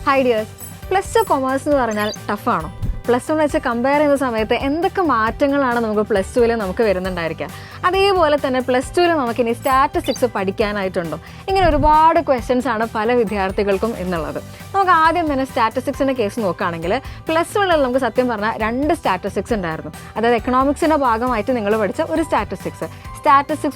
High dears, plus two commerce എന്ന് പറഞ്ഞാൽ ടഫാണോ? പ്ലസ് വൺ വെച്ച് കമ്പയർ ചെയ്യുന്ന സമയത്ത് എന്തൊക്കെ മാറ്റങ്ങളാണ് നമുക്ക് പ്ലസ് ടുവിൽ നമുക്ക് വരുന്നുണ്ടായിരിക്കുക? അതേപോലെ തന്നെ പ്ലസ് ടുവിൽ നമുക്കിനി സ്റ്റാറ്റിസ്റ്റിക്സ് പഠിക്കാനായിട്ടുണ്ടോ? ഇങ്ങനെ ഒരുപാട് ക്വസ്റ്റ്യൻസ് ആണ് പല വിദ്യാർത്ഥികൾക്കും എന്നുള്ളത്. നമുക്ക് ആദ്യം തന്നെ സ്റ്റാറ്റിസ്റ്റിക്സിൻ്റെ കേസ് നോക്കുകയാണെങ്കിൽ പ്ലസ് വണ്ണിൽ നമുക്ക് സത്യം പറഞ്ഞാൽ 2 സ്റ്റാറ്റിസ്റ്റിക്സ് ഉണ്ടായിരുന്നു. അതായത് എക്കണോമിക്സിൻ്റെ ഭാഗമായിട്ട് നിങ്ങൾ പഠിച്ച ഒരു സ്റ്റാറ്റിസ്റ്റിക്സ്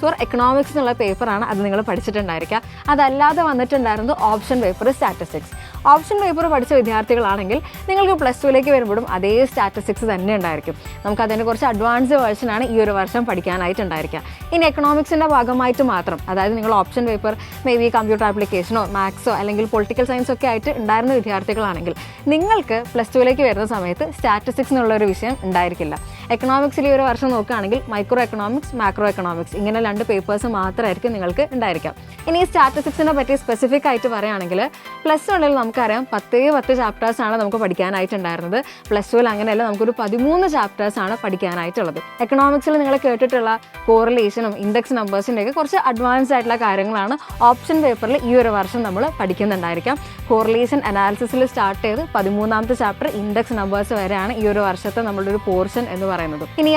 ഫോർ എക്കണോമിക്സ് എന്നുള്ള പേപ്പറാണ് അത് നിങ്ങൾ പഠിച്ചിട്ടുണ്ടായിരിക്കുക. അതല്ലാതെ വന്നിട്ടുണ്ടായിരുന്നു option paper statistics. Option paper പഠിച്ച വിദ്യാർത്ഥികളാണെങ്കിൽ നിങ്ങൾക്ക് പ്ലസ് ടുവിലേക്ക് വരുമ്പോഴും അതേ സ്റ്റാറ്റിസ്റ്റിക്സ് തന്നെ ഉണ്ടായിരിക്കും. നമുക്ക് അതിൻ്റെ കുറച്ച് അഡ്വാൻസ്ഡ് വേർഷനാണ് ഈ ഒരു വർഷം പഠിക്കാനായിട്ടുണ്ടായിരിക്കുക. ഇനി എക്കണോമിക്സിൻ്റെ ഭാഗമായിട്ട് മാത്രം, അതായത് നിങ്ങൾ option paper may be computer ആപ്ലിക്കേഷനോ മാത്സോ അല്ലെങ്കിൽ പൊളിറ്റിക്കൽ സയൻസോ ഒക്കെ ആയിട്ട് ഉണ്ടായിരുന്ന വിദ്യാർത്ഥികളാണെങ്കിൽ നിങ്ങൾക്ക് പ്ലസ് ടുവിലേക്ക് വരുന്ന സമയത്ത് സ്റ്റാറ്റിസ്റ്റിക്സ് എന്നുള്ളൊരു വിഷയം ഉണ്ടായിരിക്കില്ല. എക്കണോമിക്സിൽ ഈ ഒരു വർഷം നോക്കുകയാണെങ്കിൽ മൈക്രോ എക്കണോമിക്സ്, മാക്രോ എക്കണോമിക്സ് ഇങ്ങനെ 2 പേപ്പേഴ്സ് മാത്രമായിരിക്കും നിങ്ങൾക്ക് ഉണ്ടായിരിക്കാം. ഇനി ഈ സ്റ്റാറ്റിസ്റ്റിക്സിനെ പറ്റി സ്പെസിഫിക് ആയിട്ട് പറയുകയാണെങ്കിൽ പ്ലസ് വണ്ണിൽ നമുക്കറിയാം 10 ചാപ്റ്റേഴ്സാണ് നമുക്ക് പഠിക്കാനായിട്ടുണ്ടായിരുന്നത്. പ്ലസ് ടുവിൽ അങ്ങനെയല്ല, നമുക്കൊരു 13 ചാപ്റ്റേഴ്സാണ് പഠിക്കാനായിട്ടുള്ളത്. എക്കണോമിക്സിൽ നിങ്ങൾ കേട്ടിട്ടുള്ള കോറിലേഷനും ഇൻഡെക്സ് നമ്പേഴ്സിൻ്റെയൊക്കെ കുറച്ച് അഡ്വാൻസ് ആയിട്ടുള്ള കാര്യങ്ങളാണ് ഓപ്ഷൻ പേപ്പറിൽ ഈ ഒരു വർഷം നമ്മൾ പഠിക്കുന്നുണ്ടായിരിക്കാം. കോറിലേഷൻ അനാലിസിസിൽ സ്റ്റാർട്ട് ചെയ്ത് 13ാമത്തെ ചാപ്റ്റർ ഇൻഡെക്സ് നമ്പേഴ്സ് വരെയാണ് ഈ ഒരു വർഷത്തെ നമ്മളുടെ ഒരു പോർഷൻ എന്ന് പറയുന്നത്. ഇനി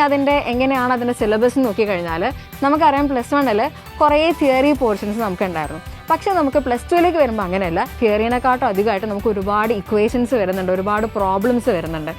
എങ്ങനെയാണ് അതിൻ്റെ സിലബസ് നോക്കിക്കഴിഞ്ഞാൽ നമുക്കറിയാം പ്ലസ് വണ്ണിൽ കുറേ തിയറി പോർഷൻസ് നമുക്കുണ്ടായിരുന്നു. പക്ഷേ നമുക്ക് പ്ലസ് ടുവിലേക്ക് വരുമ്പോൾ അങ്ങനെയല്ല. തിയറീനെക്കാട്ടും അധികമായിട്ട് നമുക്ക് ഒരുപാട് ഇക്വേഷൻസ് വരുന്നുണ്ട്, ഒരുപാട് പ്രോബ്ലംസ് വരുന്നുണ്ട്.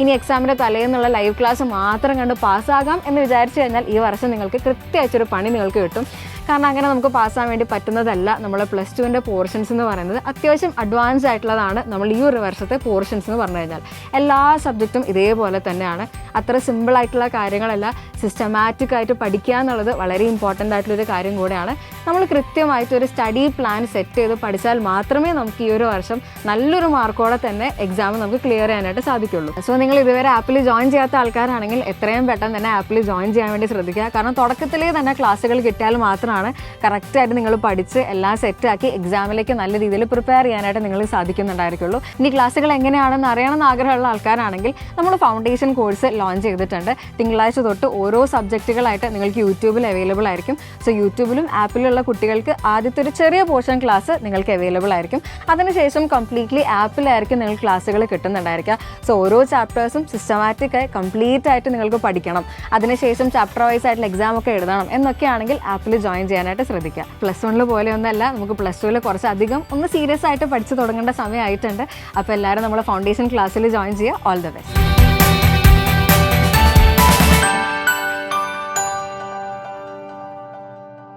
ഇനി എക്സാമിൻ്റെ തലേന്നുള്ള ലൈവ് ക്ലാസ് മാത്രം കണ്ട് പാസ്സാകാം എന്ന് വിചാരിച്ചു കഴിഞ്ഞാൽ ഈ വർഷം നിങ്ങൾക്ക് കൃത്യമായിട്ടൊരു പണി നിങ്ങൾക്ക് കിട്ടും. കാരണം അങ്ങനെ നമുക്ക് പാസ്സാകാൻ വേണ്ടി പറ്റുന്നതല്ല. നമ്മൾ പ്ലസ് ടുവിൻ്റെ പോർഷൻസ് എന്ന് പറയുന്നത് അത്യാവശ്യം അഡ്വാൻസ് ആയിട്ടുള്ളതാണ്. നമ്മൾ ഈ ഒരു വർഷത്തെ പോർഷൻസ് എന്ന് പറഞ്ഞു കഴിഞ്ഞാൽ എല്ലാ സബ്ജക്റ്റും ഇതേപോലെ തന്നെയാണ്. അത്ര സിമ്പിളായിട്ടുള്ള കാര്യങ്ങളല്ല. സിസ്റ്റമാറ്റിക് ആയിട്ട് പഠിക്കുക എന്നുള്ളത് വളരെ ഇമ്പോർട്ടൻ്റ് ആയിട്ടുള്ളൊരു കാര്യം കൂടെയാണ്. നമ്മൾ കൃത്യമായിട്ടൊരു സ്റ്റഡി പ്ലാൻ സെറ്റ് ചെയ്ത് പഠിച്ചാൽ മാത്രമേ നമുക്ക് ഈ ഒരു വർഷം നല്ലൊരു മാർക്കോടെ തന്നെ എക്സാം നമുക്ക് ക്ലിയർ ചെയ്യാനായിട്ട് സാധിക്കുള്ളൂ. സോ നിങ്ങൾ ഇതുവരെ ആപ്പിൽ ജോയിൻ ചെയ്യാത്ത ആൾക്കാരാണെങ്കിൽ എത്രയും പെട്ടെന്ന് തന്നെ ആപ്പിൽ ജോയിൻ ചെയ്യാൻ വേണ്ടി ശ്രദ്ധിക്കുക. കാരണം തുടക്കത്തിലേ തന്നെ ക്ലാസ്സുകൾ കിട്ടിയാൽ മാത്രമാണ് കറക്റ്റായിട്ട് നിങ്ങൾ പഠിച്ച് എല്ലാം സെറ്റാക്കി എക്സാമിലേക്ക് നല്ല രീതിയിൽ പ്രിപ്പയർ ചെയ്യാനായിട്ട് നിങ്ങൾക്ക് സാധിക്കുന്നുണ്ടായിരിക്കുള്ളൂ. ഇനി ക്ലാസ്സുകൾ എങ്ങനെയാണെന്ന് അറിയണമെന്ന് ആഗ്രഹമുള്ള ആൾക്കാരാണെങ്കിൽ നമ്മൾ ഫൗണ്ടേഷൻ കോഴ്സ് ലോഞ്ച് ചെയ്തിട്ടുണ്ട്. തിങ്കളാഴ്ച തൊട്ട് ഓരോ സബ്ജക്റ്റുകളായിട്ട് നിങ്ങൾക്ക് യൂട്യൂബിൽ അവൈലബിൾ ആയിരിക്കും. സോ യൂട്യൂബിലും ആപ്പിലുള്ള കുട്ടികൾക്ക് ആദ്യത്തെ ഒരു ചെറിയ പോർഷൻ ക്ലാസ് നിങ്ങൾക്ക് അവൈലബിൾ ആയിരിക്കും. അതിനുശേഷം കംപ്ലീറ്റ്ലി ആപ്പിലായിരിക്കും നിങ്ങൾക്ക് ക്ലാസ്സുകൾ കിട്ടുന്നുണ്ടായിരിക്കുക. സോ ഓരോ ചാപ്റ്റേഴ്സും സിസ്റ്റമാറ്റിക്കായി കംപ്ലീറ്റ് ആയിട്ട് നിങ്ങൾക്ക് പഠിക്കണം, അതിനുശേഷം ചാപ്റ്റർ വൈസ് ആയിട്ടുള്ള എക്സാം ഒക്കെ എഴുതണം എന്നൊക്കെയാണെങ്കിൽ ആപ്പിൽ ജോയിൻ ചെയ്യാനായിട്ട് ശ്രദ്ധിക്കുക. പ്ലസ് വണ്ണിൽ പോലെയൊന്നല്ല, നമുക്ക് പ്ലസ് ടുവിൽ കുറച്ചധികം സീരിയസ് ആയിട്ട് പഠിച്ചു തുടങ്ങേണ്ട സമയമായിട്ടുണ്ട്. അപ്പോൾ എല്ലാവരും നമ്മളെ ഫൗണ്ടേഷൻ ക്ലാസ്സിൽ ജോയിൻ ചെയ്യുക. All the best.